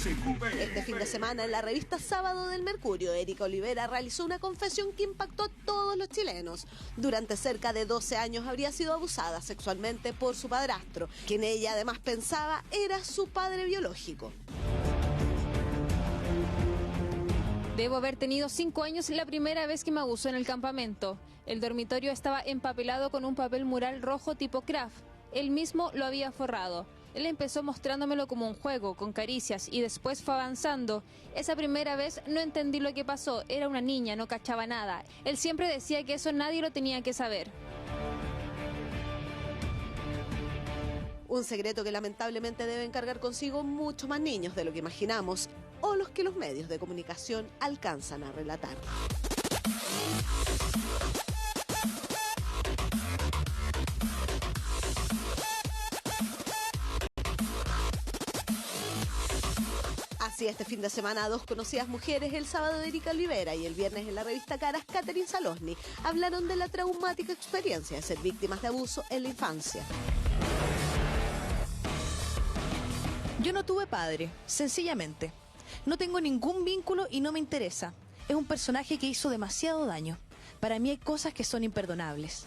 Este fin de semana en la revista Sábado del Mercurio, Erika Olivera realizó una confesión que impactó a todos los chilenos. Durante cerca de 12 años habría sido abusada sexualmente por su padrastro, quien ella además pensaba era su padre biológico. Debo haber tenido 5 años la primera vez que me abusó en el campamento. El dormitorio estaba empapelado con un papel mural rojo tipo craft. Él mismo lo había forrado. Él empezó mostrándomelo como un juego, con caricias, y después fue avanzando. Esa primera vez no entendí lo que pasó, era una niña, no cachaba nada. Él siempre decía que eso nadie lo tenía que saber. Un secreto que lamentablemente deben cargar consigo muchos más niños de lo que imaginamos, o los que los medios de comunicación alcanzan a relatar. Así este fin de semana, dos conocidas mujeres, el sábado Erika Olivera y el viernes en la revista Caras, Catherine Salosny, hablaron de la traumática experiencia de ser víctimas de abuso en la infancia. Yo no tuve padre, sencillamente. No tengo ningún vínculo y no me interesa. Es un personaje que hizo demasiado daño. Para mí hay cosas que son imperdonables.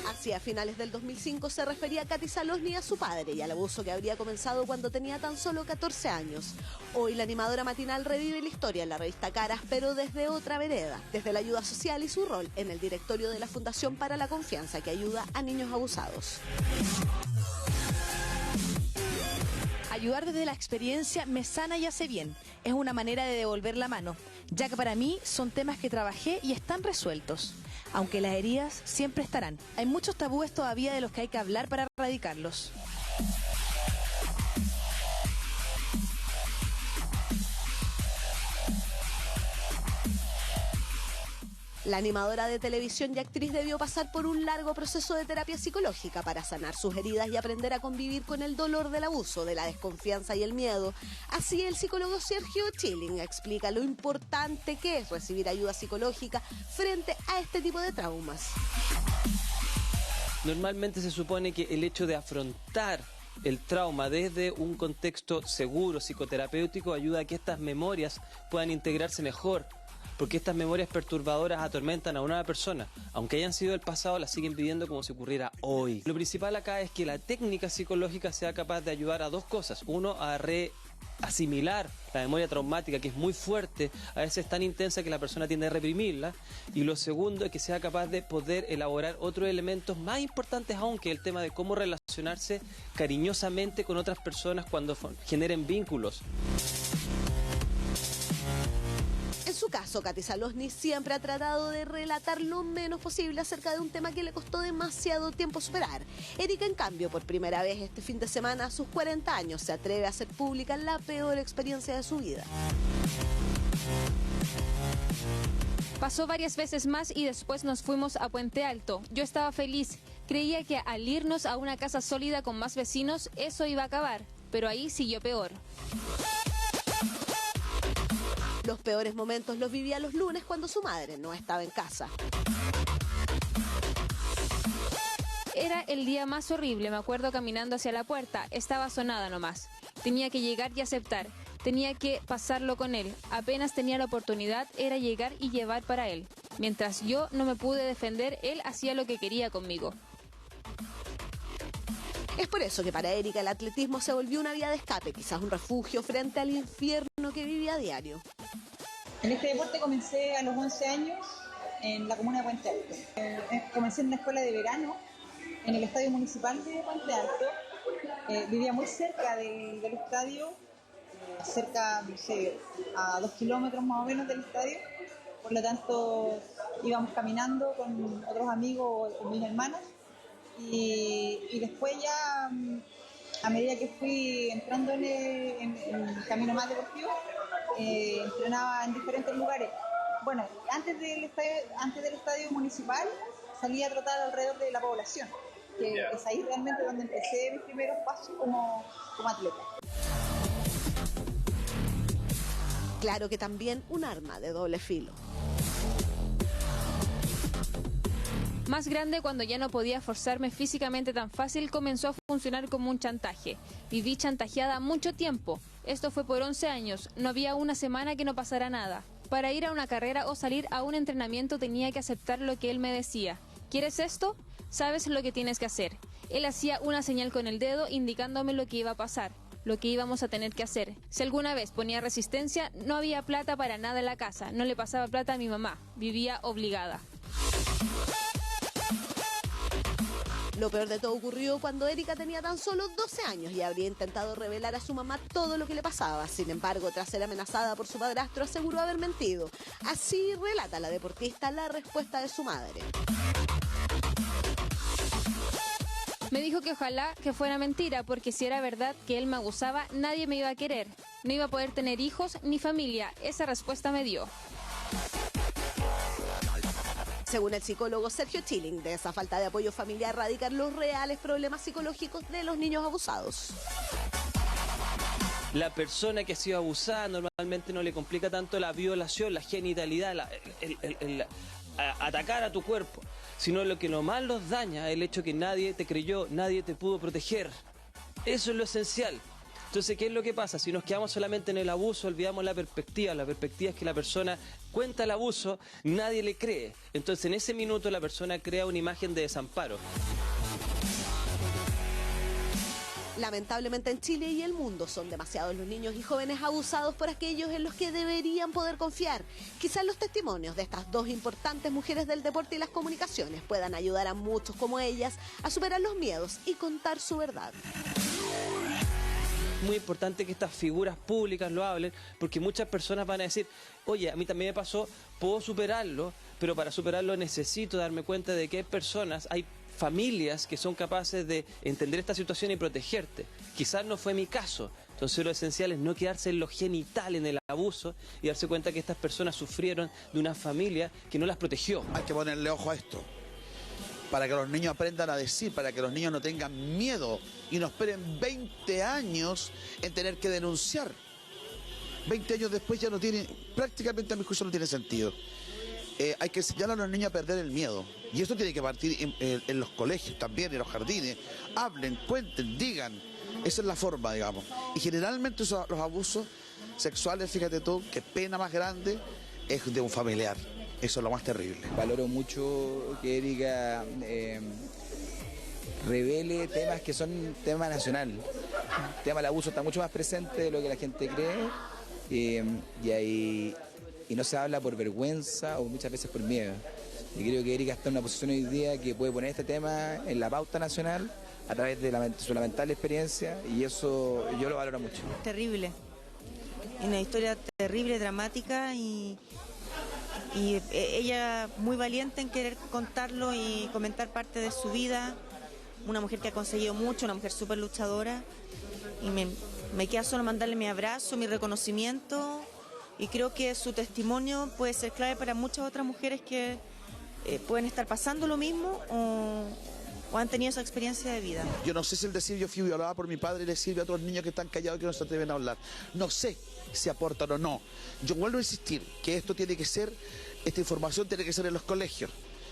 Así, a finales del 2005 se refería Katy Salosny a su padre y al abuso que habría comenzado cuando tenía tan solo 14 años. Hoy la animadora matinal revive la historia en la revista Caras, pero desde otra vereda, desde la ayuda social y su rol en el directorio de la Fundación para la Confianza, que ayuda a niños abusados. Ayudar desde la experiencia me sana y hace bien. Es una manera de devolver la mano, ya que para mí son temas que trabajé y están resueltos. Aunque las heridas siempre estarán. Hay muchos tabúes todavía de los que hay que hablar para erradicarlos. La animadora de televisión y actriz debió pasar por un largo proceso de terapia psicológica para sanar sus heridas y aprender a convivir con el dolor del abuso, de la desconfianza y el miedo. Así, el psicólogo Sergio Chilling explica lo importante que es recibir ayuda psicológica frente a este tipo de traumas. Normalmente se supone que el hecho de afrontar el trauma desde un contexto seguro, psicoterapéutico, ayuda a que estas memorias puedan integrarse mejor. Porque estas memorias perturbadoras atormentan a una persona. Aunque hayan sido del pasado, las siguen viviendo como si ocurriera hoy. Lo principal acá es que la técnica psicológica sea capaz de ayudar a dos cosas. Uno, a asimilar la memoria traumática, que es muy fuerte, a veces tan intensa que la persona tiende a reprimirla. Y lo segundo es que sea capaz de poder elaborar otros elementos más importantes aún, que el tema de cómo relacionarse cariñosamente con otras personas cuando generen vínculos. En su caso, Katy Salosny siempre ha tratado de relatar lo menos posible acerca de un tema que le costó demasiado tiempo superar. Erika, en cambio, por primera vez este fin de semana, a sus 40 años, se atreve a hacer pública la peor experiencia de su vida. Pasó varias veces más y después nos fuimos a Puente Alto. Yo estaba feliz. Creía que al irnos a una casa sólida con más vecinos, eso iba a acabar. Pero ahí siguió peor. Los peores momentos los vivía los lunes cuando su madre no estaba en casa. Era el día más horrible, me acuerdo caminando hacia la puerta, estaba sonada nomás. Tenía que llegar y aceptar, tenía que pasarlo con él. Apenas tenía la oportunidad, era llegar y llevar para él. Mientras yo no me pude defender, él hacía lo que quería conmigo. Es por eso que para Erika el atletismo se volvió una vía de escape, quizás un refugio frente al infierno que vivía a diario. En este deporte comencé a los 11 años en la comuna de Puente Alto. Comencé en una escuela de verano en el estadio municipal de Puente Alto. Vivía muy cerca del estadio, cerca, no sé, a 2 kilómetros más o menos del estadio. Por lo tanto, íbamos caminando con otros amigos, con mis hermanas. Y después ya, a medida que fui entrando en el camino más deportivo, entrenaba en diferentes lugares. Bueno, antes del estadio municipal salía a trotar alrededor de la población, que es ahí realmente donde empecé mis primeros pasos como atleta. Claro que también un arma de doble filo. Más grande, cuando ya no podía forzarme físicamente tan fácil, comenzó a funcionar como un chantaje. Viví chantajeada mucho tiempo. Esto fue por 11 años. No había una semana que no pasara nada. Para ir a una carrera o salir a un entrenamiento tenía que aceptar lo que él me decía. ¿Quieres esto? Sabes lo que tienes que hacer. Él hacía una señal con el dedo indicándome lo que iba a pasar, lo que íbamos a tener que hacer. Si alguna vez ponía resistencia, no había plata para nada en la casa. No le pasaba plata a mi mamá. Vivía obligada. Lo peor de todo ocurrió cuando Erika tenía tan solo 12 años y habría intentado revelar a su mamá todo lo que le pasaba. Sin embargo, tras ser amenazada por su padrastro, aseguró haber mentido. Así relata la deportista la respuesta de su madre. Me dijo que ojalá que fuera mentira, porque si era verdad que él me abusaba, nadie me iba a querer. No iba a poder tener hijos ni familia. Esa respuesta me dio. Según el psicólogo Sergio Chilling, de esa falta de apoyo familiar radican los reales problemas psicológicos de los niños abusados. La persona que ha sido abusada normalmente no le complica tanto la violación, la genitalidad, atacar a tu cuerpo, sino lo que nomás los daña es el hecho que nadie te creyó, nadie te pudo proteger. Eso es lo esencial. Entonces, ¿qué es lo que pasa? Si nos quedamos solamente en el abuso, olvidamos la perspectiva. La perspectiva es que la persona cuenta el abuso, nadie le cree. Entonces, en ese minuto la persona crea una imagen de desamparo. Lamentablemente en Chile y el mundo son demasiados los niños y jóvenes abusados por aquellos en los que deberían poder confiar. Quizás los testimonios de estas dos importantes mujeres del deporte y las comunicaciones puedan ayudar a muchos como ellas a superar los miedos y contar su verdad. Muy importante que estas figuras públicas lo hablen, porque muchas personas van a decir, oye, a mí también me pasó, puedo superarlo, pero para superarlo necesito darme cuenta de que hay personas, hay familias que son capaces de entender esta situación y protegerte. Quizás no fue mi caso. Entonces lo esencial es no quedarse en lo genital, en el abuso, y darse cuenta que estas personas sufrieron de una familia que no las protegió. Hay que ponerle ojo a esto, para que los niños aprendan a decir, para que los niños no tengan miedo y no esperen 20 años en tener que denunciar. 20 años después ya no tiene, prácticamente a mi juicio no tiene sentido. Hay que enseñar a los niños a perder el miedo. Y esto tiene que partir en los colegios también, en los jardines. Hablen, cuenten, digan. Esa es la forma, digamos. Y generalmente los abusos sexuales, fíjate tú, que pena más grande es de un familiar. Eso es lo más terrible. Valoro mucho que Erika revele temas que son tema nacional. El tema del abuso está mucho más presente de lo que la gente cree y no se habla por vergüenza o muchas veces por miedo. Y creo que Erika está en una posición hoy día que puede poner este tema en la pauta nacional a través de su lamentable experiencia, y eso yo lo valoro mucho. Terrible. Una historia terrible, dramática y ella muy valiente en querer contarlo y comentar parte de su vida. Una mujer que ha conseguido mucho, una mujer súper luchadora. Y me queda solo mandarle mi abrazo, mi reconocimiento. Y creo que su testimonio puede ser clave para muchas otras mujeres que pueden estar pasando lo mismo o han tenido esa experiencia de vida. Yo no sé si el decir yo fui violada por mi padre le sirve a otros niños que están callados que no se atreven a hablar. No sé si aportan o no. Yo vuelvo a insistir que esta información tiene que ser en los colegios.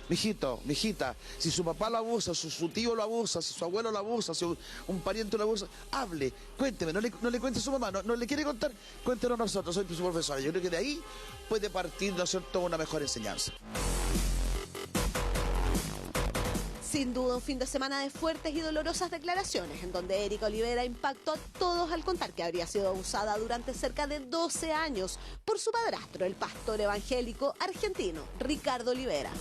Mijito, mijita, si su papá lo abusa, su tío lo abusa, si su abuelo lo abusa, si un pariente lo abusa, hable, cuénteme, no le cuente a su mamá, no le quiere contar, cuéntenos nosotros, soy su profesora. Yo creo que de ahí puede partir, ¿no es cierto?, una mejor enseñanza. Sin duda un fin de semana de fuertes y dolorosas declaraciones, en donde Erika Olivera impactó a todos al contar que habría sido abusada durante cerca de 12 años por su padrastro, el pastor evangélico argentino, Ricardo Olivera.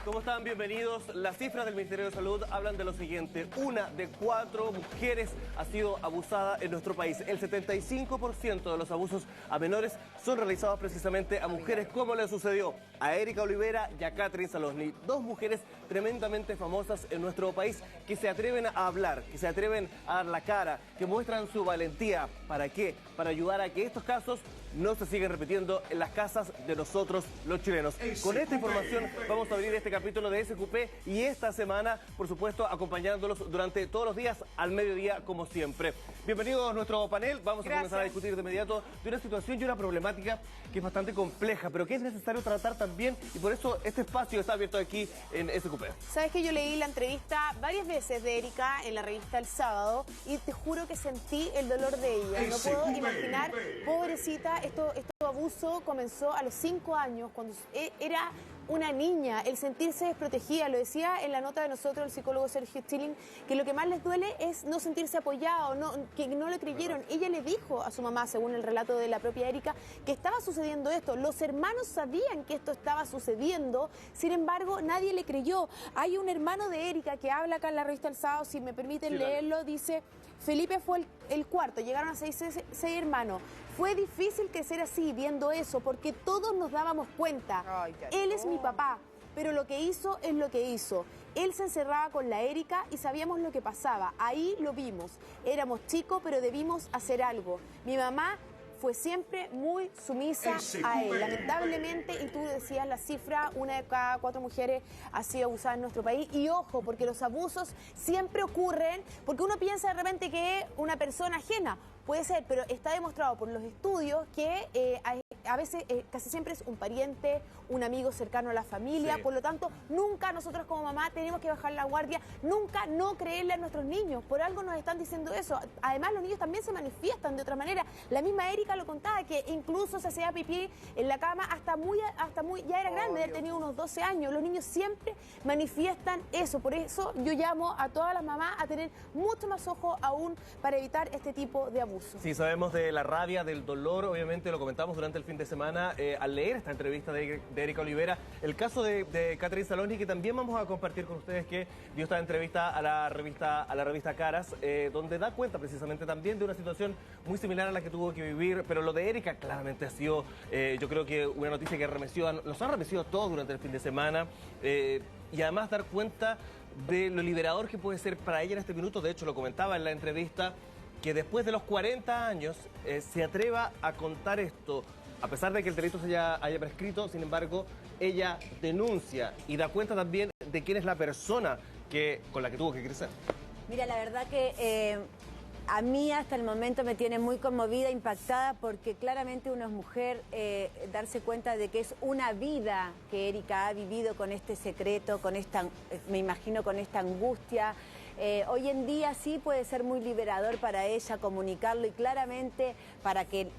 ¿Cómo están? Bienvenidos. Las cifras del Ministerio de Salud hablan de lo siguiente. 1 de 4 mujeres ha sido abusada en nuestro país. El 75% de los abusos a menores son realizados precisamente a mujeres, como le sucedió a Erika Olivera y a Catherine Salosny. 2 mujeres tremendamente famosas en nuestro país que se atreven a hablar, que se atreven a dar la cara, que muestran su valentía. ¿Para qué? Para ayudar a que estos casos no se siguen repitiendo en las casas de nosotros los chilenos. Con esta información vamos a abrir este capítulo de SQP y esta semana, por supuesto, acompañándolos durante todos los días al mediodía, como siempre. Bienvenidos a nuestro panel. Vamos a comenzar a discutir de inmediato de una situación y una problemática que es bastante compleja, pero que es necesario tratar también, y por eso este espacio está abierto aquí en SQP. Sabes que yo leí la entrevista varias veces de Erika en la revista El Sábado y te juro que sentí el dolor de ella. No puedo imaginar, pobrecita, esto abuso comenzó a los 5 años, cuando era una niña, el sentirse desprotegida. Lo decía en la nota de nosotros el psicólogo Sergio Stilling, que lo que más les duele es no sentirse apoyado, que no le creyeron. Ella le dijo a su mamá, según el relato de la propia Erika, que estaba sucediendo esto. Los hermanos sabían que esto estaba sucediendo, sin embargo, nadie le creyó. Hay un hermano de Erika que habla acá en la revista El Sábado, si me permiten leerlo, dice: Felipe fue el cuarto, llegaron a seis hermanos. Fue difícil crecer así, viendo eso, porque todos nos dábamos cuenta. Él es mi papá, pero lo que hizo es lo que hizo. Él se encerraba con la Erika y sabíamos lo que pasaba. Ahí lo vimos. Éramos chicos, pero debimos hacer algo. Mi mamá fue siempre muy sumisa a él. Lamentablemente, y tú decías la cifra, 1 de cada 4 mujeres ha sido abusada en nuestro país. Y ojo, porque los abusos siempre ocurren, porque uno piensa de repente que es una persona ajena. Puede ser, pero está demostrado por los estudios que a veces, casi siempre es un pariente, un amigo cercano a la familia. Sí. Por lo tanto, nunca nosotros como mamá tenemos que bajar la guardia, nunca no creerle a nuestros niños. Por algo nos están diciendo eso. Además, los niños también se manifiestan de otra manera. La misma Erika lo contaba, que incluso se hacía pipí en la cama hasta muy ya era grande, tenía unos 12 años. Los niños siempre manifiestan eso. Por eso yo llamo a todas las mamás a tener mucho más ojo aún para evitar este tipo de abusos. Sí, sabemos de la rabia, del dolor, obviamente lo comentamos durante el fin de semana al leer esta entrevista de Erika Olivera. El caso de Catherine Saloni, que también vamos a compartir con ustedes, que dio esta entrevista a la revista Caras, donde da cuenta precisamente también de una situación muy similar a la que tuvo que vivir, pero lo de Erika claramente ha sido, yo creo que una noticia que nos ha remecido a todos durante el fin de semana, y además dar cuenta de lo liberador que puede ser para ella en este minuto. De hecho, lo comentaba en la entrevista, que después de los 40 años se atreva a contar esto, a pesar de que el delito se haya prescrito. Sin embargo, ella denuncia y da cuenta también de quién es la persona con la que tuvo que crecer. Mira, la verdad que a mí hasta el momento me tiene muy conmovida, impactada, porque claramente una mujer darse cuenta de que es una vida que Erika ha vivido con este secreto, con esta, me imagino, con esta angustia. Hoy en día sí puede ser muy liberador para ella comunicarlo, y claramente para que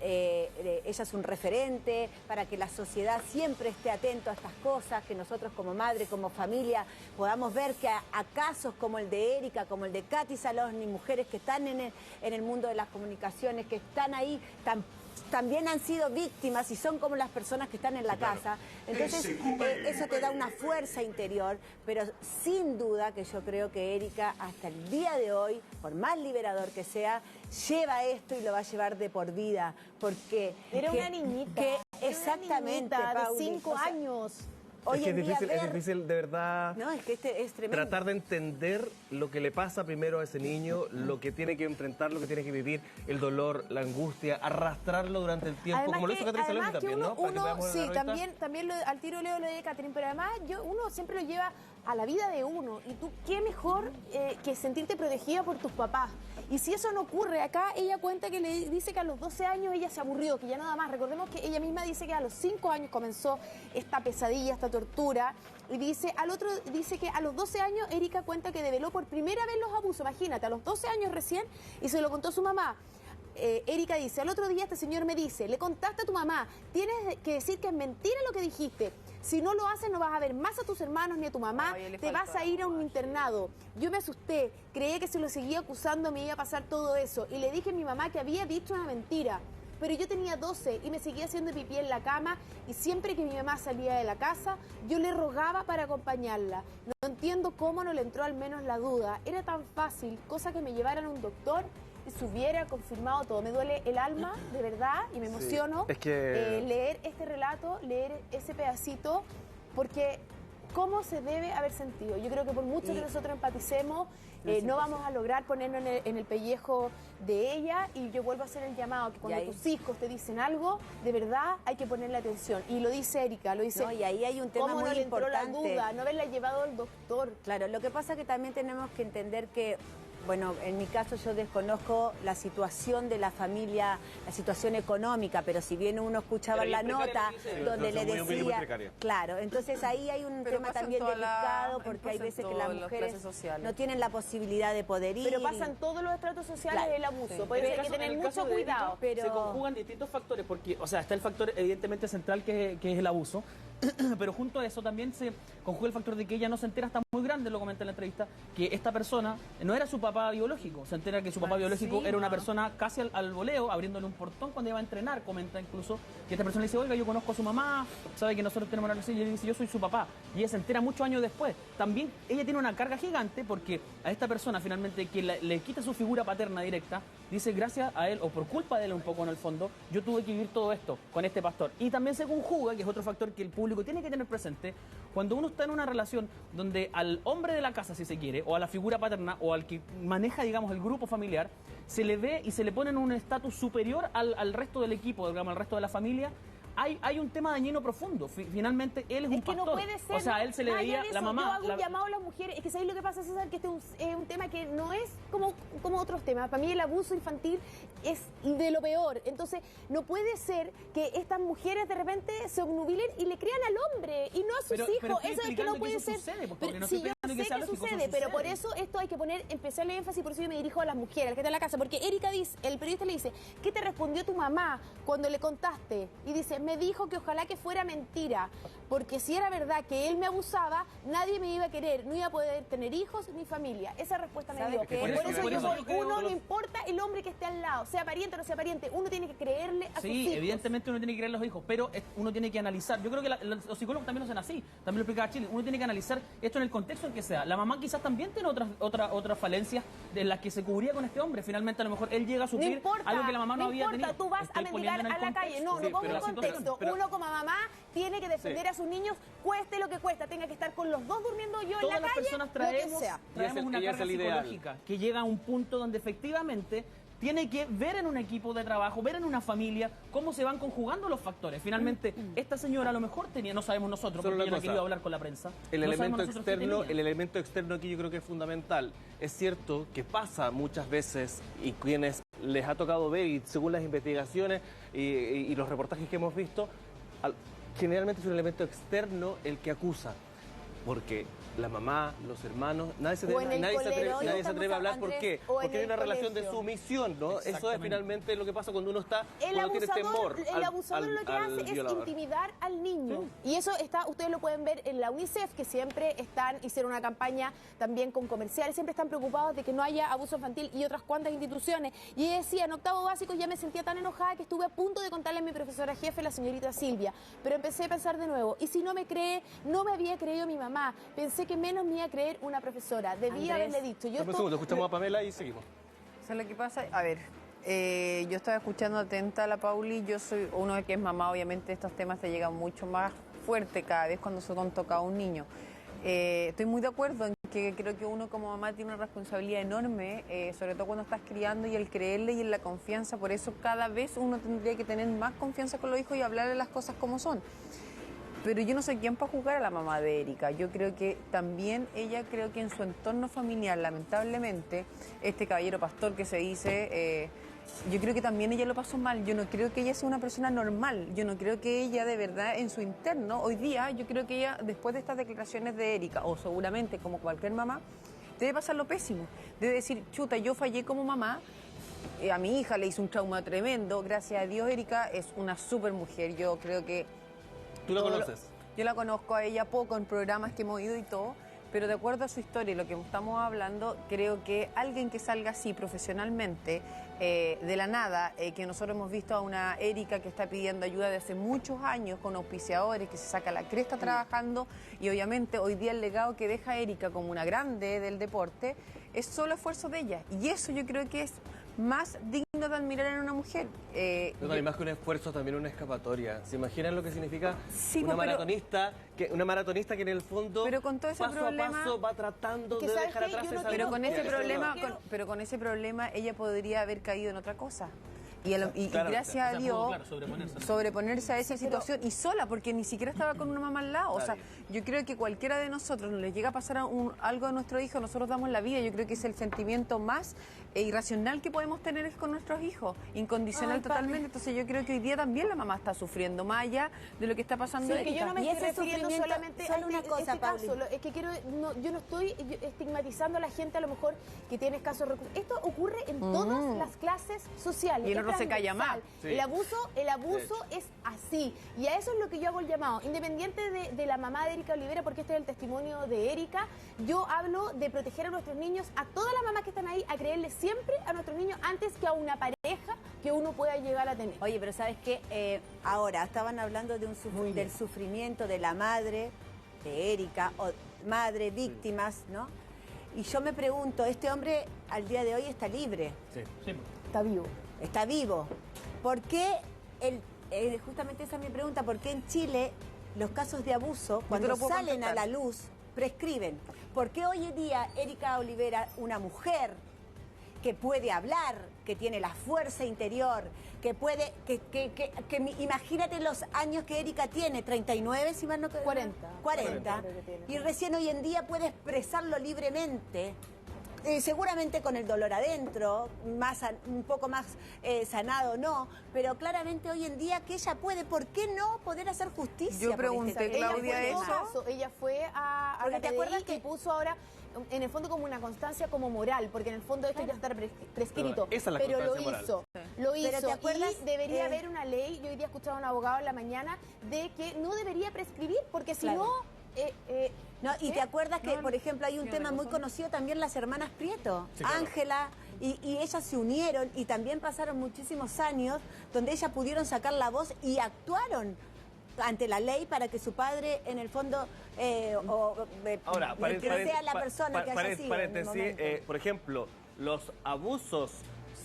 ella es un referente, para que la sociedad siempre esté atento a estas cosas, que nosotros como madre, como familia, podamos ver que a casos como el de Erika, como el de Katy Saloni, mujeres que están en el mundo de las comunicaciones, que están ahí, también han sido víctimas y son como las personas que están en la casa. Entonces, eso te da una fuerza interior, pero sin duda que yo creo que Erika, hasta el día de hoy, por más liberador que sea, lleva esto y lo va a llevar de por vida, porque... Era una niñita. Exactamente, una niñita de 5 años. Es que es difícil, de verdad, no, es que es tremendo. Tratar de entender lo que le pasa primero a ese niño, lo que tiene que enfrentar, lo que tiene que vivir, el dolor, la angustia, arrastrarlo durante el tiempo, además como lo hizo Catherine Saloni también, ¿no? Sí, también al tiro leo lo de Catherine, pero además uno siempre lo lleva a la vida de uno, y tú qué mejor que sentirte protegida por tus papás. Y si eso no ocurre, acá ella cuenta que le dice que a los 12 años ella se aburrió, que ya nada más. Recordemos que ella misma dice que a los 5 años comenzó esta pesadilla, esta tortura, y dice que a los 12 años Erika cuenta que develó por primera vez los abusos. Imagínate, a los 12 años recién, y se lo contó a su mamá. Erika dice: al otro día este señor me dice, le contaste a tu mamá, tienes que decir que es mentira lo que dijiste. Si no lo haces, no vas a ver más a tus hermanos ni a tu mamá, te vas a ir a un internado. Yo me asusté, creí que si lo seguía acusando me iba a pasar todo eso, y le dije a mi mamá que había dicho una mentira. Pero yo tenía 12 y me seguía haciendo pipí en la cama, y siempre que mi mamá salía de la casa, yo le rogaba para acompañarla. No entiendo cómo no le entró al menos la duda. Era tan fácil, cosa que me llevaran a un doctor y se hubiera confirmado todo. Me duele el alma, de verdad, y me emociono leer este relato, leer ese pedacito, porque cómo se debe haber sentido. Yo creo que por mucho que nosotros empaticemos, no vamos a lograr ponernos en el pellejo de ella, y yo vuelvo a hacer el llamado, que cuando tus hijos te dicen algo, de verdad hay que ponerle atención. Y lo dice Erika, lo dice... No, y ahí hay un tema ¿cómo muy no le entró importante? la duda, no haberla llevado al doctor? Claro, lo que pasa es que también tenemos que entender que, bueno, en mi caso yo desconozco la situación de la familia, la situación económica, pero si bien uno escuchaba la nota donde le decía... Claro, entonces ahí hay un tema también delicado, porque hay veces que las mujeres no tienen la posibilidad de poder ir. Pero pasan todos los estratos sociales el abuso, por eso hay que tener mucho cuidado. Se conjugan distintos factores, porque, o sea, está el factor evidentemente central que es el abuso, pero junto a eso también se conjuga el factor de que ella no se entera hasta muy grande, lo comenté en la entrevista, que esta persona no era su papá biológico, se entera que su papá biológico era una persona casi al voleo, abriéndole un portón cuando iba a entrenar. Comenta incluso que esta persona le dice, oiga, yo conozco a su mamá, sabe que nosotros tenemos una relación, y ella dice, yo soy su papá, y ella se entera muchos años después. También ella tiene una carga gigante, porque a esta persona finalmente que le quita su figura paterna directa, dice, gracias a él, o por culpa de él un poco en el fondo, yo tuve que vivir todo esto con este pastor. Y también se conjuga, que es otro factor que el público tiene que tener presente, cuando uno está en una relación donde al hombre de la casa, si se quiere, o a la figura paterna, o al que maneja, digamos, el grupo familiar, se le ve y se le pone en un estatus superior al resto del equipo, digamos, al resto de la familia. Hay un tema dañino profundo. Finalmente, él es un pastor. No puede ser, o sea, a él se le veía la mamá... Yo hago un llamado a las mujeres. Es que ¿sabéis lo que pasa, César? Que este es un tema que no es como otros temas. Para mí el abuso infantil es de lo peor. Entonces, no puede ser que estas mujeres de repente se obnubilen y le crean al hombre y no a sus hijos. Eso es que no puede ser. Sucede, Pero, sí, yo sé que sucede, pero por eso esto hay que poner especial énfasis, por eso yo me dirijo a las mujeres, a las que están en la casa. Porque Erika dice, el periodista le dice, ¿qué te respondió tu mamá cuando le contaste? Y dice, me dijo que ojalá que fuera mentira, porque si era verdad que él me abusaba, nadie me iba a querer, no iba a poder tener hijos ni familia. Esa respuesta me dio. Por eso uno no importa el hombre que esté al lado, sea pariente o no sea pariente, uno tiene que creerle a sus hijos. Sí, evidentemente uno tiene que creerle a los hijos, pero uno tiene que analizar. Yo creo que los psicólogos también lo hacen así, también lo explicaba Chile. Uno tiene que analizar esto en el contexto en que sea. La mamá quizás también tiene otras falencias de las que se cubría con este hombre. Finalmente, a lo mejor él llega a suplir algo que la mamá no había tenido. Tú vas a mendigar a la calle. No pongo en contexto. Uno como mamá tiene que defender a sus niños, cueste lo que cuesta, tenga que estar con los dos durmiendo yo en la calle. Todas las personas traemos una carga psicológica que llega a un punto donde efectivamente tiene que ver en un equipo de trabajo, ver en una familia cómo se van conjugando los factores. Finalmente, esta señora a lo mejor tenía, no sabemos nosotros, porque ella no ha querido hablar con la prensa. El elemento externo aquí yo creo que es fundamental. Es cierto que pasa muchas veces, y quienes les ha tocado ver, y según las investigaciones y los reportajes que hemos visto, generalmente es un elemento externo el que acusa, porque la mamá, los hermanos, nadie se atreve a hablar. ¿Por qué? Porque hay una relación de sumisión, ¿no? Eso es finalmente lo que pasa cuando uno tiene temor. El abusador lo que hace es intimidar al niño. Sí. Y eso ustedes lo pueden ver en la UNICEF, que siempre hicieron una campaña también con comerciales, siempre están preocupados de que no haya abuso infantil, y otras cuantas instituciones. Y ella decía, en octavo básico ya me sentía tan enojada que estuve a punto de contarle a mi profesora jefe, la señorita Silvia. Pero empecé a pensar de nuevo, y si no me cree, no me había creído mi mamá. Pensé que menos me iba a creer una profesora. Debía haberle dicho. Un segundo, escuchamos a Pamela y seguimos. ¿Sabes lo que pasa? A ver, yo estaba escuchando atenta a la Pauli. Yo soy uno que es mamá, obviamente estos temas te llegan mucho más fuerte cada vez cuando se toca a un niño. Estoy muy de acuerdo en que creo que uno como mamá tiene una responsabilidad enorme, sobre todo cuando estás criando, y el creerle y en la confianza. Por eso cada vez uno tendría que tener más confianza con los hijos y hablarle las cosas como son. Pero yo no sé quién para juzgar a la mamá de Erika. Yo creo que también creo que en su entorno familiar, lamentablemente, este caballero pastor que se dice, yo creo que también ella lo pasó mal. Yo no creo que ella sea una persona normal. Yo no creo que ella de verdad en su interno, hoy día, yo creo que ella, después de estas declaraciones de Erika, o seguramente como cualquier mamá, debe pasar lo pésimo. Debe decir, chuta, yo fallé como mamá. A mi hija le hizo un trauma tremendo. Gracias a Dios, Erika es una súper mujer. Yo creo que... ¿Tú la conoces? Yo la conozco a ella poco en programas que hemos ido y todo, pero de acuerdo a su historia y lo que estamos hablando, creo que alguien que salga así profesionalmente, de la nada, que nosotros hemos visto a una Erika que está pidiendo ayuda desde hace muchos años con auspiciadores, que se saca la cresta trabajando, y obviamente hoy día el legado que deja Erika como una grande del deporte es solo esfuerzo de ella, y eso yo creo que es más digno de admirar en una mujer. No, y más que un esfuerzo, también una escapatoria. ¿Se imaginan lo que significa Sí, una pero- maratonista que en el fondo Pero con todo ese paso problema- a paso va tratando Que de ¿sabes dejar qué? atrás Yo no esa Pero con angustia, ese ese problema, dolor. pero con ese problema ella podría haber caído en otra cosa. Y Claramente. gracias a O sea, Dios, pudo, claro, sobreponerse a esa situación y sola, porque ni siquiera estaba con una mamá al lado. O sea, Nadie. yo creo que cualquiera de nosotros nos le llega a pasar algo a nuestro hijo, nosotros damos la vida. Yo creo que es el sentimiento más irracional que podemos tener es con nuestros hijos, incondicional Ay, totalmente. Entonces yo creo que hoy día también la mamá está sufriendo, más allá de lo que está pasando. Sí, que yo no me Y estoy ese refiriendo sufrimiento, solamente solo a una cosa, este caso. Pauli. Es que yo no estoy estigmatizando a la gente a lo mejor que tiene escasos recursos. Esto ocurre en todas las clases sociales. Y el es otro se calla más. transversal. Sí. El abuso es así. Y a eso es lo que yo hago el llamado. Independiente de la mamá de Erika Olivera, porque este es el testimonio de Erika, yo hablo de proteger a nuestros niños, a todas las mamás que están ahí, a creerle siempre a nuestros niños antes que a una pareja que uno pueda llegar a tener. Oye, pero ¿sabes qué? Ahora, estaban hablando de del sufrimiento de la madre, de Erika, o madre, víctimas, ¿no? Y yo me pregunto, este hombre al día de hoy está libre, Está vivo. está vivo. ¿Por qué, justamente esa es mi pregunta, por qué en Chile los casos de abuso, cuando lo puedo salen a contestar. la luz, prescriben? ¿Por qué hoy en día Erika Olivera, una mujer que puede hablar, que tiene la fuerza interior, que puede, imagínate los años que Erika tiene, 39, si mal no 40. 40, creo que tiene. y recién hoy en día puede expresarlo libremente, seguramente con el dolor adentro, un poco más sanado no, pero claramente hoy en día que ella puede, ¿por qué no poder hacer justicia? Yo por pregunté, este Claudia, tema? eso. Ella fue a Porque la te PDI acuerdas que puso ahora en el fondo como una constancia como moral, porque en el fondo esto ya está prescrito. Pero esa es la pero lo constancia moral. hizo. Lo Pero hizo. ¿te acuerdas? Y debería haber una ley, yo hoy día escuchaba a un abogado en la mañana, de que no debería prescribir, porque si Claro. no... No, y te acuerdas que, No, por ejemplo, hay un tiene tema muy razón. conocido también, las hermanas Prieto, Sí, claro. Ángela, y ellas se unieron y también pasaron muchísimos años donde ellas pudieron sacar la voz y actuaron ante la ley para que su padre, en el fondo, Ahora, que sea la persona que haya sido. en el paréntesis, momento. por ejemplo, los abusos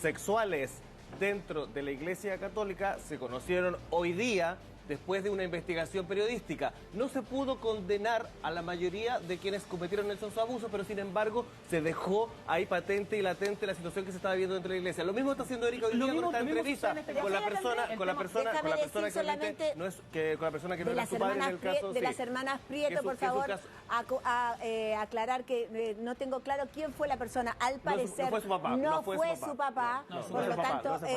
sexuales dentro de la Iglesia Católica se conocieron hoy día después de una investigación periodística. No se pudo condenar a la mayoría de quienes cometieron esos abusos, pero sin embargo se dejó ahí patente y latente la situación que se estaba viendo dentro de la Iglesia. Lo mismo está haciendo Erika hoy Lo día mismo- con esta lo mismo entrevista sucede en este con la caso. persona, El con la tema- persona, Déjame con la persona decir que realmente solamente no es con la persona que no de era las su padre en hermanas el caso. de sí. las hermanas Que Prieto, su- por que su favor, caso- aclarar que no tengo claro quién fue la persona. Al parecer fue su papá, no fue su papá, No, por no lo fue su papá, tanto, no fue su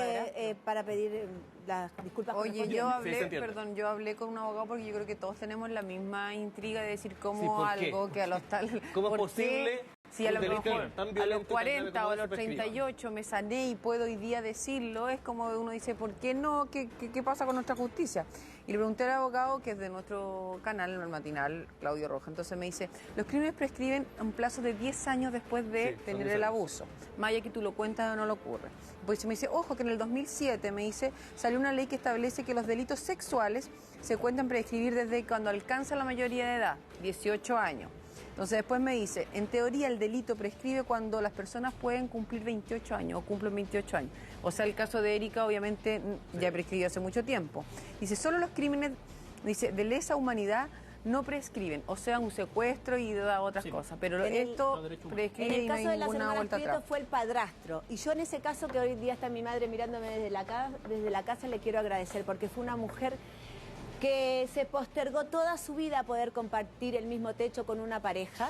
papá. para pedir las disculpas. Oye, correspondientes. yo Sí, hablé, se entiende. perdón, yo hablé con un abogado porque yo creo que todos tenemos la misma intriga de decir Sí, cómo ¿por qué? algo que a los tal... ¿Cómo es ¿por posible qué? Si a lo un delito mejor tan a violento los y tan 40 grave o a como los se prescriba? 38 me sané y puedo hoy día decirlo, es como uno dice, ¿por qué no? ¿Qué pasa con nuestra justicia? Y le pregunté al abogado, que es de nuestro canal, el matinal, Claudio Roja, entonces me dice, los crímenes prescriben a un plazo de 10 años después de Sí, son tener 10 el años. abuso. Más allá que tú lo cuentas o no lo ocurre. Pues me dice, ojo, que en el 2007, me dice, salió una ley que establece que los delitos sexuales se cuentan prescribir desde cuando alcanza la mayoría de edad, 18 años. Entonces después me dice, en teoría el delito prescribe cuando las personas pueden cumplir 28 años o cumplen 28 años. O sea, el caso de Erika obviamente ya prescribió hace mucho tiempo. Dice, solo los crímenes, dice, de lesa humanidad no prescriben, o sea, un secuestro y otras cosas. Pero En el- esto En prescribe el y no caso hay de las ninguna hermanas vuelta Prieto atrás. fue el padrastro. Y yo en ese caso, que hoy día está mi madre mirándome desde la casa, le quiero agradecer porque fue una mujer que se postergó toda su vida a poder compartir el mismo techo con una pareja,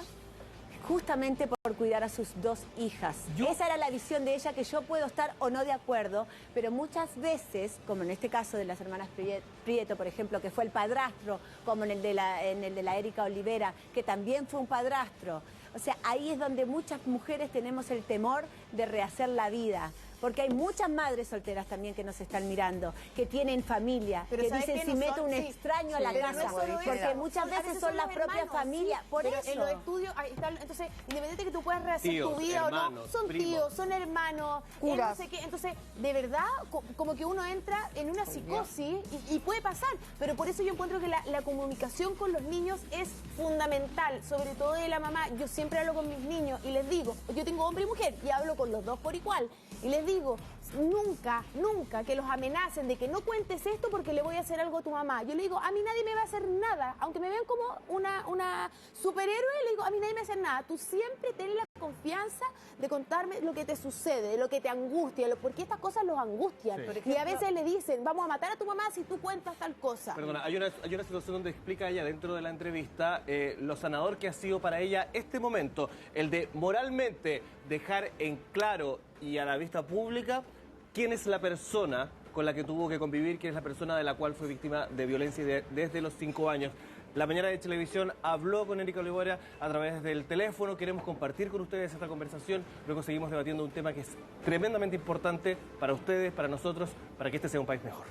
justamente por cuidar a sus dos hijas. Esa era la visión de ella, que yo puedo estar o no de acuerdo, pero muchas veces, como en este caso de las hermanas Prieto, por ejemplo, que fue el padrastro, como en el de la Erika Olivera, que también fue un padrastro. O sea, ahí es donde muchas mujeres tenemos el temor de rehacer la vida. Porque hay muchas madres solteras también que nos están mirando, que tienen familia, Pero que ¿sabes dicen qué? si No meto son- un sí, extraño a sí, la pero no casa. es solo Porque eso. muchas A veces veces son la los propia hermanos, familia. sí, Por pero eso. en los estudios, ahí está, entonces, independiente que tú puedas rehacer Tíos, tu vida o hermanos, no, son primos. tíos, son hermanos, Curas. no sé qué. Entonces, de verdad, como que uno entra en una psicosis y puede pasar. Pero por eso yo encuentro que la comunicación con los niños es fundamental, sobre todo de la mamá. Yo siempre hablo con mis niños y les digo, yo tengo hombre y mujer y hablo con los dos por igual. Y les digo, digo, nunca que los amenacen de que no cuentes esto porque le voy a hacer algo a tu mamá. Yo le digo, a mí nadie me va a hacer nada, aunque me vean como una superhéroe, le digo, a mí nadie me va a hacer nada. Tú siempre ten la confianza de contarme lo que te sucede, lo que te angustia, porque estas cosas los angustian. Sí. Y a veces le dicen, vamos a matar a tu mamá si tú cuentas tal cosa. Perdona, hay una situación donde explica ella dentro de la entrevista lo sanador que ha sido para ella este momento, el de moralmente dejar en claro y a la vista pública quién es la persona con la que tuvo que convivir, quién es la persona de la cual fue víctima de violencia desde los 5 años. La Mañana de Televisión habló con Erika Olivera a través del teléfono. Queremos compartir con ustedes esta conversación. Luego seguimos debatiendo un tema que es tremendamente importante para ustedes, para nosotros, para que este sea un país mejor.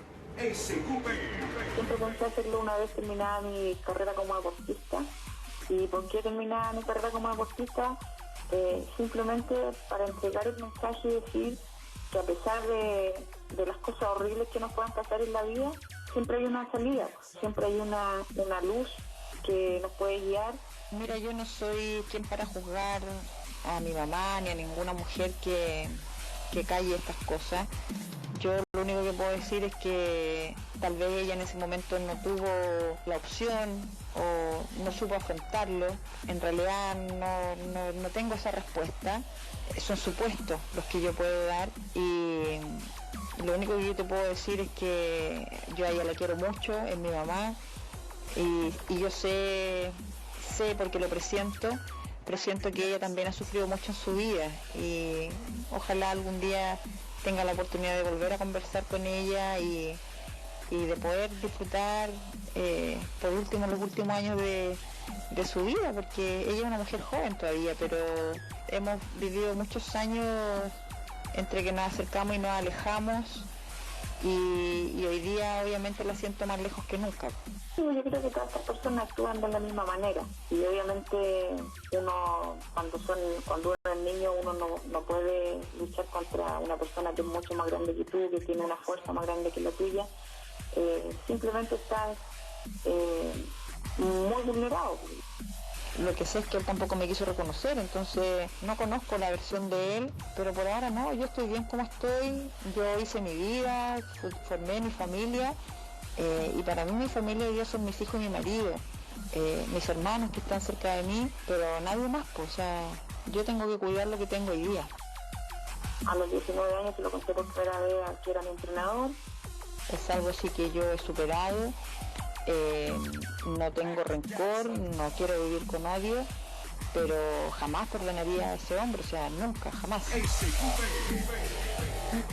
Siempre pensé hacerlo una vez terminada mi carrera como deportista. ¿Y por qué terminada mi carrera como deportista? Simplemente para entregar el mensaje y decir que a pesar de las cosas horribles que nos puedan pasar en la vida, siempre hay una salida, siempre hay una luz que nos puede guiar. Mira, yo no soy quien para juzgar a mi mamá ni a ninguna mujer que calle estas cosas. Yo lo único que puedo decir es que tal vez ella en ese momento no tuvo la opción o no supo afrontarlo. En realidad no tengo esa respuesta. Son supuestos los que yo puedo dar y lo único que yo te puedo decir es que yo a ella la quiero mucho, es mi mamá y yo sé porque lo presiento que ella también ha sufrido mucho en su vida y ojalá algún día tenga la oportunidad de volver a conversar con ella y de poder disfrutar por último los últimos años de su vida, porque ella es una mujer joven todavía, pero hemos vivido muchos años entre que nos acercamos y nos alejamos y hoy día obviamente la siento más lejos que nunca. Sí, yo creo que todas estas personas actúan de la misma manera y obviamente uno cuando uno es niño uno no puede luchar contra una persona que es mucho más grande que tú, que tiene una fuerza más grande que la tuya. Simplemente estás muy vulnerado. Lo que sé es que él tampoco me quiso reconocer, entonces no conozco la versión de él, pero por ahora no, yo estoy bien como estoy, yo hice mi vida, formé mi familia y para mí mi familia hoy día son mis hijos y mi marido, mis hermanos que están cerca de mí, pero nadie más, pues, o sea, yo tengo que cuidar lo que tengo hoy día. A los 19 años se lo conté por primera vez a que era mi entrenador. Es algo así que yo he superado. No tengo rencor, no quiero vivir con odio, pero jamás perdonaría a ese hombre, o sea, nunca, jamás.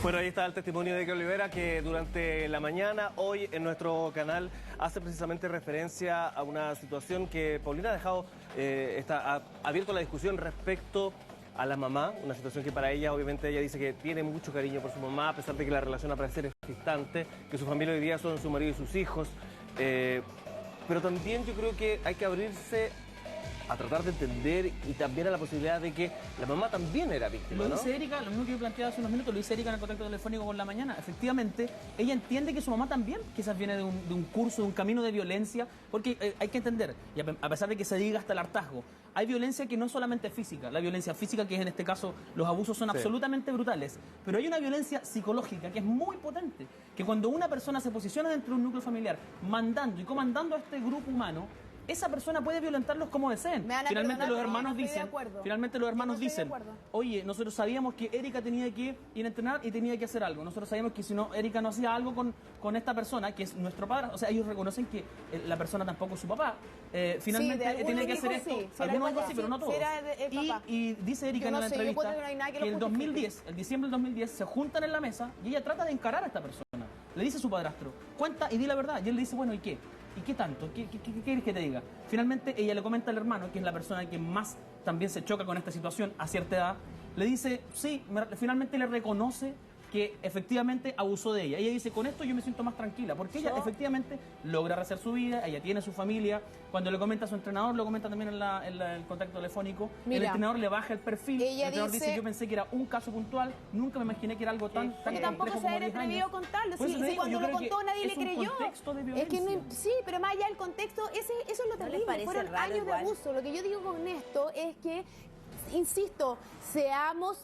Bueno, ahí está el testimonio de Erika Olivera, que durante la mañana, hoy en nuestro canal, hace precisamente referencia a una situación que Paulina ha dejado, ha abierto la discusión respecto a la mamá, una situación que para ella, obviamente, ella dice que tiene mucho cariño por su mamá, a pesar de que la relación al parecer es distante, que su familia hoy día son su marido y sus hijos. Pero también yo creo que hay que abrirse a tratar de entender y también a la posibilidad de que la mamá también era víctima, Lo ¿no? dice Erika, lo mismo que yo planteaba hace unos minutos, lo dice Erika en el contacto telefónico con La Mañana. Efectivamente, ella entiende que su mamá también quizás viene de un curso, de un camino de violencia, porque hay que entender, y a pesar de que se diga hasta el hartazgo, hay violencia que no es solamente física, la violencia física, que es en este caso los abusos, son absolutamente brutales, pero hay una violencia psicológica que es muy potente, que cuando una persona se posiciona dentro de un núcleo familiar, mandando y comandando a este grupo humano, esa persona puede violentarlos como deseen. Finalmente los hermanos dicen, oye, nosotros sabíamos que Erika tenía que ir a entrenar y tenía que hacer algo. Nosotros sabíamos que si no, Erika no hacía algo con esta persona, que es nuestro padre, o sea, ellos reconocen que la persona tampoco es su papá. Finalmente tiene que hacer esto. Algunos hijos sí, pero no todos. Y dice Erika en la entrevista que el 2010, el diciembre del 2010, se juntan en la mesa y ella trata de encarar a esta persona. Le dice a su padrastro, cuenta y di la verdad. Y él le dice, bueno, ¿y qué? ¿Y qué tanto? ¿Qué quieres que te diga? Finalmente ella le comenta al hermano, que es la persona que más también se choca con esta situación a cierta edad, le dice, sí, finalmente le reconoce que efectivamente abusó de ella. Ella dice, con esto yo me siento más tranquila, porque ella efectivamente logra rehacer su vida, ella tiene su familia. Cuando le comenta a su entrenador, lo comenta también en el contacto telefónico, el entrenador le baja el perfil, el entrenador dice, yo pensé que era un caso puntual, nunca me imaginé que era algo tan porque tampoco se había atrevido a contarlo, si cuando lo contó nadie le creyó. Es que no, sí, pero más allá del contexto, eso es lo terrible, fueron años de abuso. Lo que yo digo con esto es que insisto, seamos,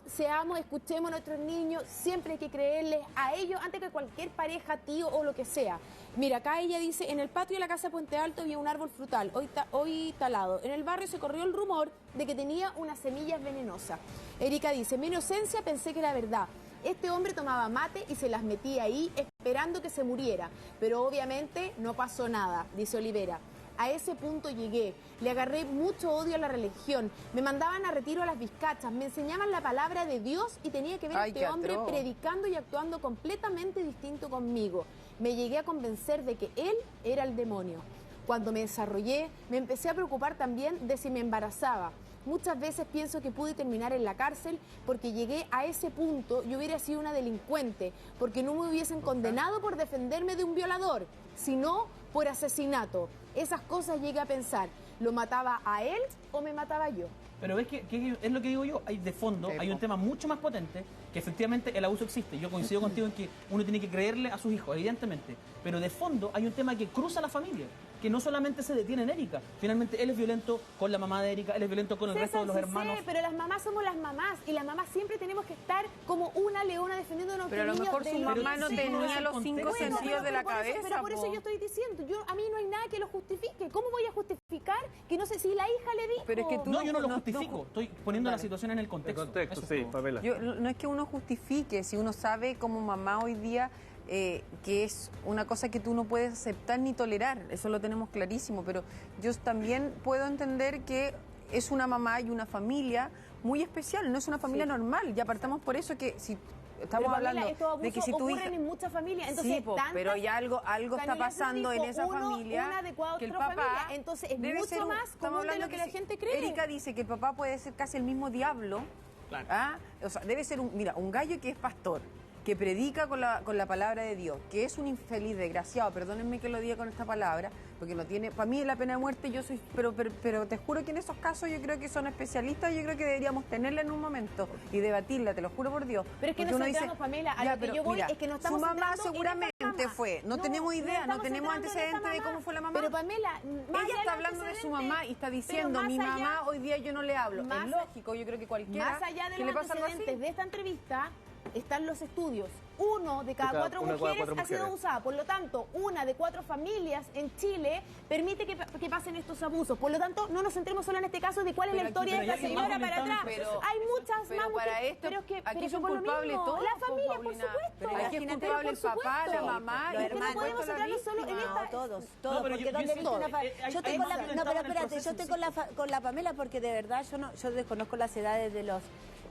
escuchemos a nuestros niños, siempre hay que creerles a ellos antes que cualquier pareja, tío o lo que sea. Mira, acá ella dice, en el patio de la casa de Puente Alto había un árbol frutal, hoy talado. En el barrio se corrió el rumor de que tenía unas semillas venenosas. Erika dice, en mi inocencia pensé que era verdad. Este hombre tomaba mate y se las metía ahí esperando que se muriera, pero obviamente no pasó nada, dice Olivera. A ese punto llegué, le agarré mucho odio a la religión, me mandaban a retiro a las Vizcachas, me enseñaban la palabra de Dios y tenía que ver a este hombre predicando y actuando completamente distinto conmigo. Me llegué a convencer de que él era el demonio. Cuando me desarrollé, me empecé a preocupar también de si me embarazaba. Muchas veces pienso que pude terminar en la cárcel porque llegué a ese punto y hubiera sido una delincuente, porque no me hubiesen condenado por defenderme de un violador, sino por asesinato. Esas cosas llegué a pensar, ¿lo mataba a él o me mataba yo? Pero ves que es lo que digo yo, hay de fondo, hay un tema mucho más potente, que efectivamente el abuso existe. Yo coincido contigo en que uno tiene que creerle a sus hijos, evidentemente, pero de fondo hay un tema que cruza la familia, que no solamente se detiene en Erika, finalmente él es violento con la mamá de Erika, él es violento con el resto de los hermanos. Sí, pero las mamás somos las mamás, y las mamás siempre tenemos que estar como una leona defendiendo a nuestros niños. Pero a lo mejor su mamá no tenía los 5 sentidos de la cabeza. Pero por eso yo estoy diciendo, a mí no hay nada que lo justifique. ¿Cómo voy a justificar que no sé si la hija le dijo? Pero es que tú yo no lo justifico, estoy poniendo la situación en el contexto. El contexto, sí, Pamela. No es que uno justifique, si uno sabe como mamá hoy día que es una cosa que tú no puedes aceptar ni tolerar, eso lo tenemos clarísimo, pero yo también puedo entender que es una mamá y una familia muy especial, no es una familia normal, ya partamos por eso que si estamos hablando de que si tu hija... en muchas familias, entonces sí, pero ya algo está pasando en esa familia que el papá entonces es mucho más común de lo que la gente cree. Erika dice que el papá puede ser casi el mismo diablo, claro. O sea, debe ser un gallo que es pastor, que predica con la palabra de Dios, que es un infeliz desgraciado, perdónenme que lo diga con esta palabra, porque no tiene, para mí la pena de muerte, yo soy, pero te juro que en esos casos yo creo que son especialistas, yo creo que deberíamos tenerla en un momento y debatirla, te lo juro por Dios. Pero es que nos centramos, Pamela, a lo que yo voy es que no estamos su mamá seguramente fue, no tenemos idea, no tenemos antecedentes de cómo fue la mamá. Pero Pamela, ella está hablando de su mamá y está diciendo, mi mamá hoy día yo no le hablo. Es lógico, yo creo que cualquiera más allá de los antecedentes de esta entrevista, están los estudios. 1 de cada 4 mujeres ha sido abusada. Por lo tanto, 1 de 4 familias en Chile permite que pasen estos abusos. Por lo tanto, no nos centremos solo en este caso de cuál es la historia de esta señora para atrás. Hay muchas más mujeres. Pero es que aquí son culpables todos. La familia, por supuesto. Aquí es culpable el papá, la mamá, los hermanos. No podemos centrarnos solo en esta. Todos. Porque donde viste una yo estoy con la... No, pero espérate, yo estoy con la Pamela porque de verdad yo desconozco las edades de los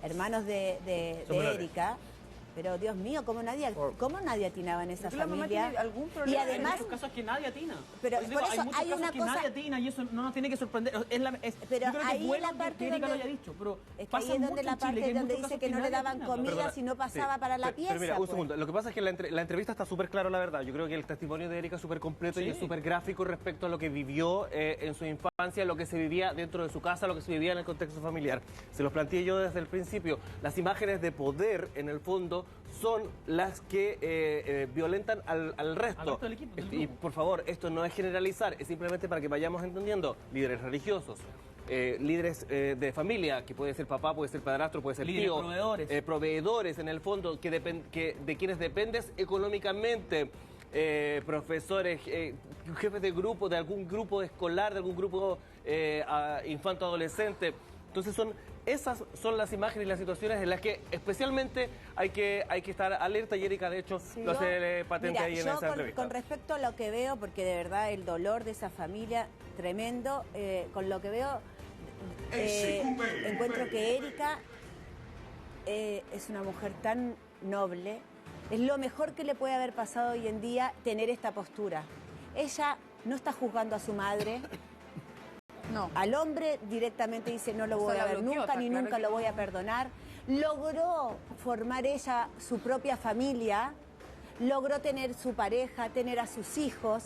hermanos de Erika. Pero Dios mío, ¿cómo nadie atinaba en esa familia? Algún problema. Y además, hay muchos casos que nadie atina. Pero por eso hay muchos hay casos una que cosa, nadie atina y eso no nos tiene que sorprender. Pero yo creo ahí que es bueno la parte que Erika donde, lo haya dicho, pero es que ahí es donde la parte donde dice que no le daban comida si no pasaba para la pieza. Pero mira, un segundo. Lo que pasa es que la entrevista está súper claro, la verdad. Yo creo que el testimonio de Erika es súper completo y es súper gráfico respecto a lo que vivió en su infancia, lo que se vivía dentro de su casa, lo que se vivía en el contexto familiar. Se los planteé yo desde el principio. Las imágenes de poder, en el fondo, son las que violentan al resto. Del equipo, Y por favor, esto no es generalizar, es simplemente para que vayamos entendiendo. Líderes religiosos, líderes de familia, que puede ser papá, puede ser padrastro, puede ser líderes, tío, proveedores en el fondo, que de quienes dependes económicamente. Profesores, jefes de grupo, de algún grupo escolar, de algún grupo infanto-adolescente. Entonces esas son las imágenes y las situaciones en las que especialmente hay que estar alerta, y Erika de hecho lo hace patente ahí en esa entrevista. Con respecto a lo que veo, porque de verdad el dolor de esa familia tremendo, con lo que veo encuentro que Erika es una mujer tan noble. Es lo mejor que le puede haber pasado hoy en día tener esta postura. Ella no está juzgando a su madre. No. Al hombre directamente dice no lo voy a ver nunca, ni nunca lo voy a perdonar. Logró formar ella su propia familia, logró tener su pareja, tener a sus hijos.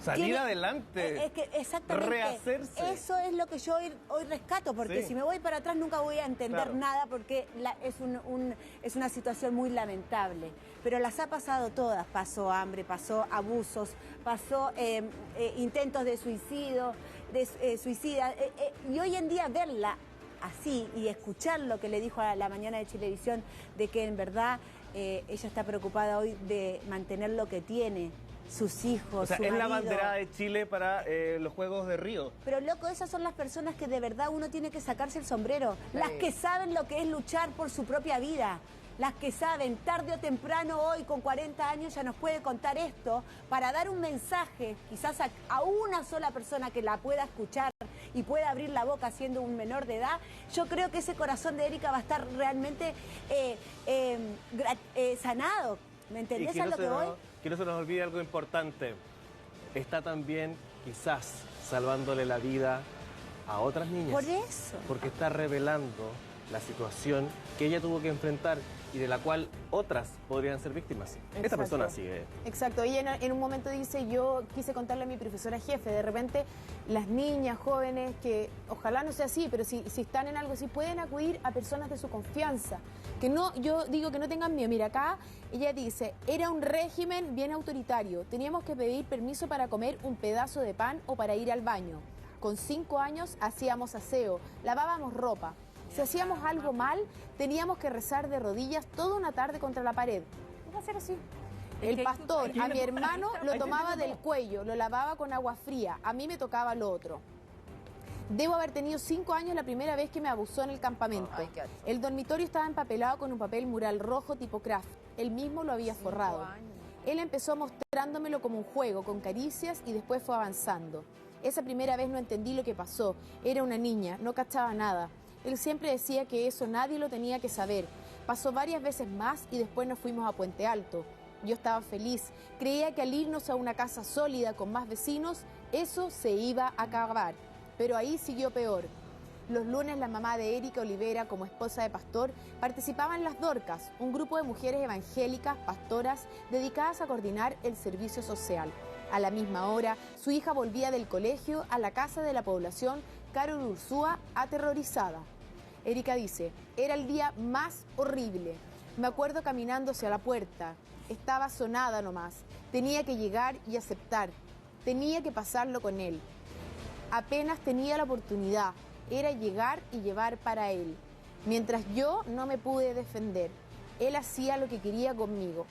Salir adelante, es que exactamente, rehacerse. Eso es lo que yo hoy rescato, porque si me voy para atrás nunca voy a entender nada, porque es una situación muy lamentable. Pero las ha pasado todas, pasó hambre, pasó abusos, pasó intentos de suicidio, y hoy en día verla así y escuchar lo que le dijo a la mañana de Chilevisión, de que en verdad ella está preocupada hoy de mantener lo que tiene, sus hijos, o sea, su es marido. la bandera de Chile para los Juegos de Río. Pero loco, esas son las personas que de verdad uno tiene que sacarse el sombrero. Sí. Las que saben lo que es luchar por su propia vida. Las que saben, tarde o temprano, hoy con 40 años ya nos puede contar esto para dar un mensaje quizás a una sola persona que la pueda escuchar y pueda abrir la boca siendo un menor de edad. Yo creo que ese corazón de Erika va a estar realmente sanado. ¿Me entendés a lo que voy? Que no se nos olvide algo importante. Está también quizás salvándole la vida a otras niñas. Por eso. Porque está revelando la situación que ella tuvo que enfrentar y de la cual otras podrían ser víctimas. Esta Exacto. persona sigue. Exacto, ella en un momento dice, yo quise contarle a mi profesora jefe, de repente las niñas, jóvenes, que ojalá no sea así, pero si están en algo así, pueden acudir a personas de su confianza. Que no, yo digo que no tengan miedo. Mira, acá ella dice, era un régimen bien autoritario, teníamos que pedir permiso para comer un pedazo de pan o para ir al baño. Con 5 años hacíamos aseo, lavábamos ropa. Si hacíamos algo mal, teníamos que rezar de rodillas toda una tarde contra la pared. Va a ser así. El pastor a mi hermano lo tomaba del cuello, lo lavaba con agua fría. A mí me tocaba lo otro. Debo haber tenido 5 años la primera vez que me abusó en el campamento. El dormitorio estaba empapelado con un papel mural rojo tipo craft. Él mismo lo había forrado. Él empezó mostrándomelo como un juego, con caricias, y después fue avanzando. Esa primera vez no entendí lo que pasó. Era una niña, no cachaba nada. Él siempre decía que eso nadie lo tenía que saber. Pasó varias veces más y después nos fuimos a Puente Alto. Yo estaba feliz. Creía que al irnos a una casa sólida con más vecinos, eso se iba a acabar. Pero ahí siguió peor. Los lunes la mamá de Erika Olivera, como esposa de pastor, participaba en Las Dorcas, un grupo de mujeres evangélicas, pastoras, dedicadas a coordinar el servicio social. A la misma hora, su hija volvía del colegio a la casa de la población, Carol Ursúa, aterrorizada. Erika dice, era el día más horrible. Me acuerdo caminando hacia la puerta. Estaba sonada nomás. Tenía que llegar y aceptar. Tenía que pasarlo con él. Apenas tenía la oportunidad. Era llegar y llevar para él. Mientras yo no me pude defender. Él hacía lo que quería conmigo.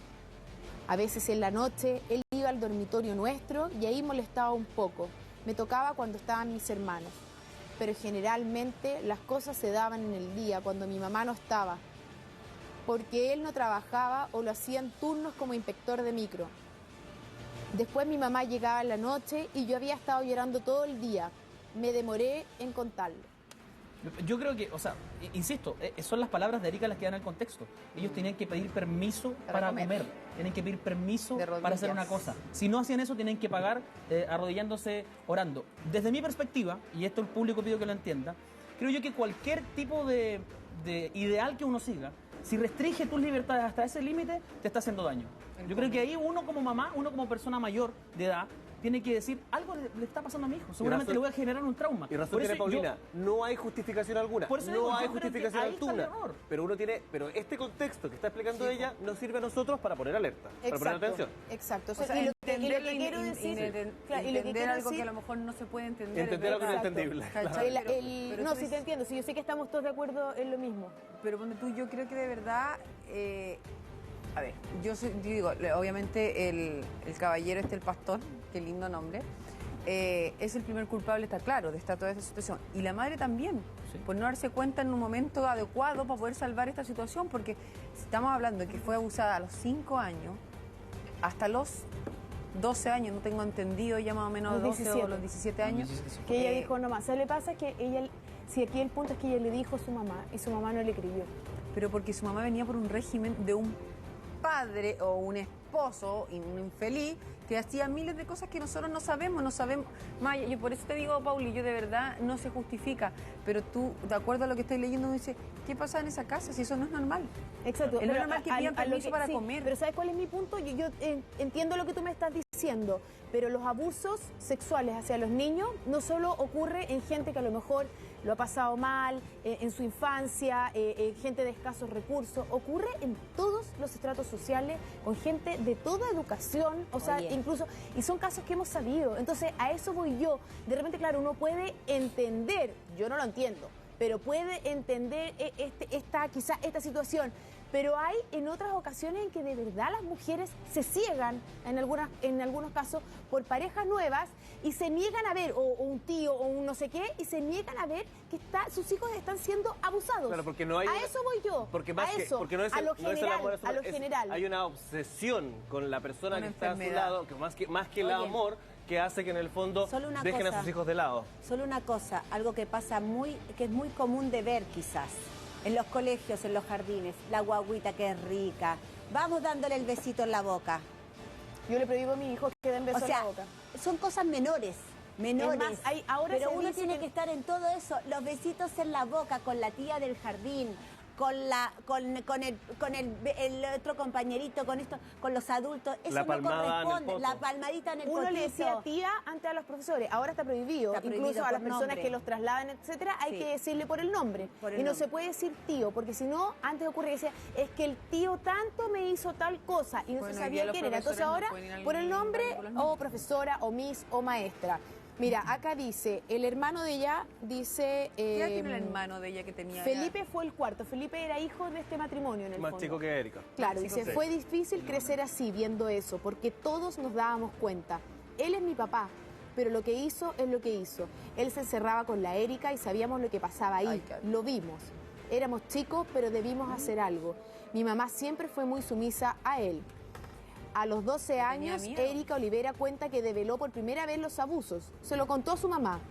A veces en la noche, él iba al dormitorio nuestro y ahí molestaba un poco. Me tocaba cuando estaban mis hermanos. Pero generalmente las cosas se daban en el día, cuando mi mamá no estaba. Porque él no trabajaba o lo hacía en turnos como inspector de micro. Después mi mamá llegaba en la noche y yo había estado llorando todo el día. Me demoré en contarlo. Yo creo que, o sea, insisto, son las palabras de Erika las que dan el contexto. Ellos tenían que pedir permiso para comer. Tienen que pedir permiso para hacer una cosa. Si no hacían eso, tienen que pagar arrodillándose, orando. Desde mi perspectiva, y esto el público pido que lo entienda, creo yo que cualquier tipo de ideal que uno siga, si restringe tus libertades hasta ese límite, te está haciendo daño. Yo creo que ahí uno como mamá, uno como persona mayor de edad, tiene que decir, algo le está pasando a mi hijo, seguramente le voy a generar un trauma. Y razón tiene Paulina, no hay justificación alguna, no hay justificación alguna, pero este contexto que está explicando ella nos sirve a nosotros para poner alerta, para poner atención. Exacto, O sea, y lo que entender quiero decir, entender algo que a lo mejor no se puede entender. Entender algo inentendible. No, sí te entiendo, sí, yo sé que estamos todos de acuerdo en lo mismo. Pero ponte tú, yo creo que de verdad, a ver, yo digo, obviamente el caballero el pastor, qué lindo nombre, es el primer culpable, está claro, de toda esta situación. Y la madre también, por no darse cuenta en un momento adecuado para poder salvar esta situación, porque si estamos hablando de que fue abusada a los 5 años, hasta los 12 años, no tengo entendido, ya más o menos Los 12 o los 17 años. Que ella dijo nomás. O sea, le pasa que ella, si aquí el punto es que ella le dijo a su mamá y su mamá no le creyó. Pero porque su mamá venía por un régimen de un padre o un esposo, un infeliz, que hacía miles de cosas que nosotros no sabemos. Maya, yo por eso te digo, Pauli, yo de verdad no se justifica, pero tú, de acuerdo a lo que estoy leyendo, me dice, ¿qué pasa en esa casa? Si eso no es normal. Exacto. Es normal que pidan permiso para comer. Pero ¿sabes cuál es mi punto? Yo entiendo lo que tú me estás diciendo, pero los abusos sexuales hacia los niños no solo ocurre en gente que a lo mejor lo ha pasado mal, en su infancia, gente de escasos recursos, ocurre en todos los estratos sociales, con gente de toda educación, o sea, incluso, y son casos que hemos sabido. Entonces, a eso voy yo. De repente, claro, uno puede entender, yo no lo entiendo, pero puede entender quizá esta situación. Pero hay en otras ocasiones en que de verdad las mujeres se ciegan, en algunos casos, por parejas nuevas y se niegan a ver, o un tío o un no sé qué, y se niegan a ver que sus hijos están siendo abusados. Claro, porque no hay eso voy yo. Porque más a que, eso, porque no es a el, lo no es el general, amor, a lo general. Hay una obsesión con la persona que está a su enfermedad. lado, que más que el amor, que hace que en el fondo dejen a sus hijos de lado. Solo una cosa, algo que pasa que es muy común de ver quizás, en los colegios, en los jardines, la guaguita que es rica, vamos dándole el besito en la boca. Yo le prohíbo a mi hijo que den besos en la boca. Son cosas menores. Es más, ahora pero se uno dice tiene que estar en todo eso, los besitos en la boca con la tía del jardín, con el otro compañerito, con los adultos, eso no corresponde, la palmadita en el potito. Uno le decía tía antes a los profesores, ahora está prohibido, incluso a las personas que los trasladan, etcétera, hay que decirle por el nombre. Y no se puede decir tío, porque si no, antes ocurre que decía, es que el tío tanto me hizo tal cosa, y no se sabía quién era. Entonces ahora, por el nombre, o profesora, o miss, o maestra. Mira, acá dice, el hermano de ella dice... ¿Qué edad tiene el hermano de ella que tenía? Felipe fue el cuarto. Felipe era hijo de este matrimonio en el fondo. Más chico que Erika. Claro, dice, fue difícil crecer así, viendo eso, porque todos nos dábamos cuenta. Él es mi papá, pero lo que hizo es lo que hizo. Él se encerraba con la Erika y sabíamos lo que pasaba ahí. Lo vimos. Éramos chicos, pero debimos hacer algo. Mi mamá siempre fue muy sumisa a él. A los 12 años, Erika Olivera cuenta que develó por primera vez los abusos. Se lo contó a su mamá.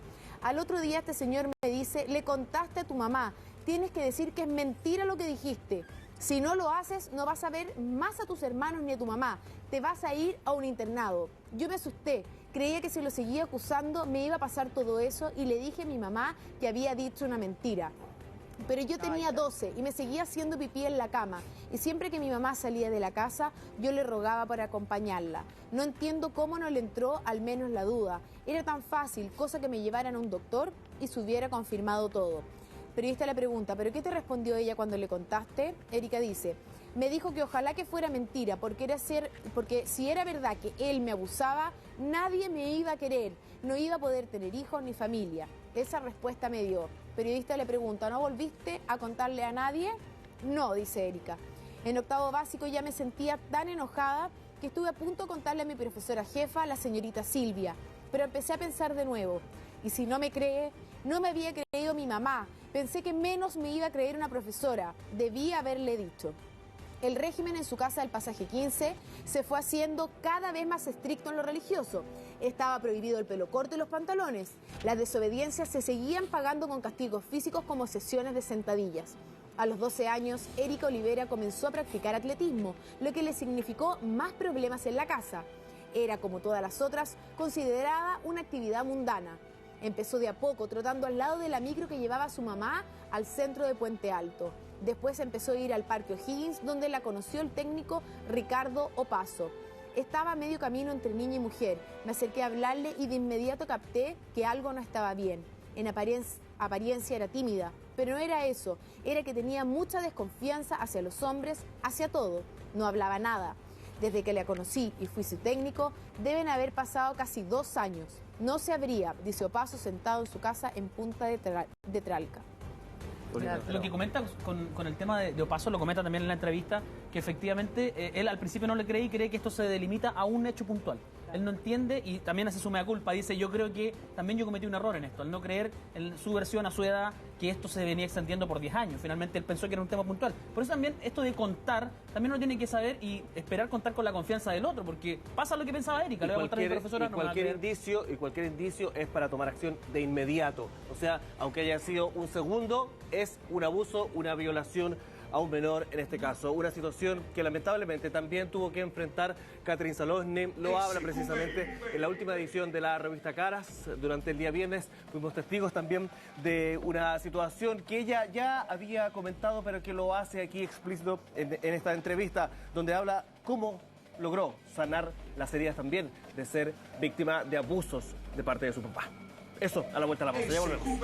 Al otro día este señor me dice, le contaste a tu mamá, tienes que decir que es mentira lo que dijiste. Si no lo haces, no vas a ver más a tus hermanos ni a tu mamá. Te vas a ir a un internado. Yo me asusté. Creía que si lo seguía acusando me iba a pasar todo eso y le dije a mi mamá que había dicho una mentira. Pero yo tenía 12 y me seguía haciendo pipí en la cama. Y siempre que mi mamá salía de la casa, yo le rogaba para acompañarla. No entiendo cómo no le entró al menos la duda. Era tan fácil, cosa que me llevaran a un doctor y se hubiera confirmado todo. Periodista le pregunta, ¿pero qué te respondió ella cuando le contaste? Erika dice, me dijo que ojalá que fuera mentira, porque si era verdad que él me abusaba, nadie me iba a querer, no iba a poder tener hijos ni familia. Esa respuesta me dio. Periodista le pregunta, ¿no volviste a contarle a nadie? No, dice Erika. En octavo básico ya me sentía tan enojada que estuve a punto de contarle a mi profesora jefa, la señorita Silvia. Pero empecé a pensar de nuevo. Y si no me cree, no me había creído mi mamá. Pensé que menos me iba a creer una profesora. Debía haberle dicho. El régimen en su casa del Pasaje 15 se fue haciendo cada vez más estricto en lo religioso. Estaba prohibido el pelo corto y los pantalones. Las desobediencias se seguían pagando con castigos físicos como sesiones de sentadillas. A los 12 años, Erika Olivera comenzó a practicar atletismo, lo que le significó más problemas en la casa. Era, como todas las otras, considerada una actividad mundana. Empezó de a poco, trotando al lado de la micro que llevaba a su mamá al centro de Puente Alto. Después empezó a ir al Parque O'Higgins, donde la conoció el técnico Ricardo Opaso. Estaba a medio camino entre niña y mujer. Me acerqué a hablarle y de inmediato capté que algo no estaba bien. En apariencia era tímida, pero no era eso. Era que tenía mucha desconfianza hacia los hombres, hacia todo. No hablaba nada. Desde que la conocí y fui su técnico, deben haber pasado casi 2 años. No se abría, dice Opaso, sentado en su casa en Punta de Tralca. Lo que comenta con el tema de Opaso, lo comenta también en la entrevista, que efectivamente él al principio no le cree y cree que esto se delimita a un hecho puntual. Él no entiende y también hace su mea culpa. Dice, yo creo que también yo cometí un error en esto, al no creer en su versión a su edad que esto se venía extendiendo por 10 años. Finalmente él pensó que era un tema puntual. Por eso también esto de contar, también uno tiene que saber y esperar contar con la confianza del otro, porque pasa lo que pensaba Erika. Cualquier indicio es para tomar acción de inmediato. O sea, aunque haya sido un segundo, es un abuso, una violación a un menor en este caso. Una situación que lamentablemente también tuvo que enfrentar Catherine Salosny. Lo habla precisamente en la última edición de la revista Caras. Durante el día viernes fuimos testigos también de una situación que ella ya había comentado, pero que lo hace aquí explícito en esta entrevista, donde habla cómo logró sanar las heridas también de ser víctima de abusos de parte de su papá. Eso, a la vuelta a la pausa. Ya volvemos.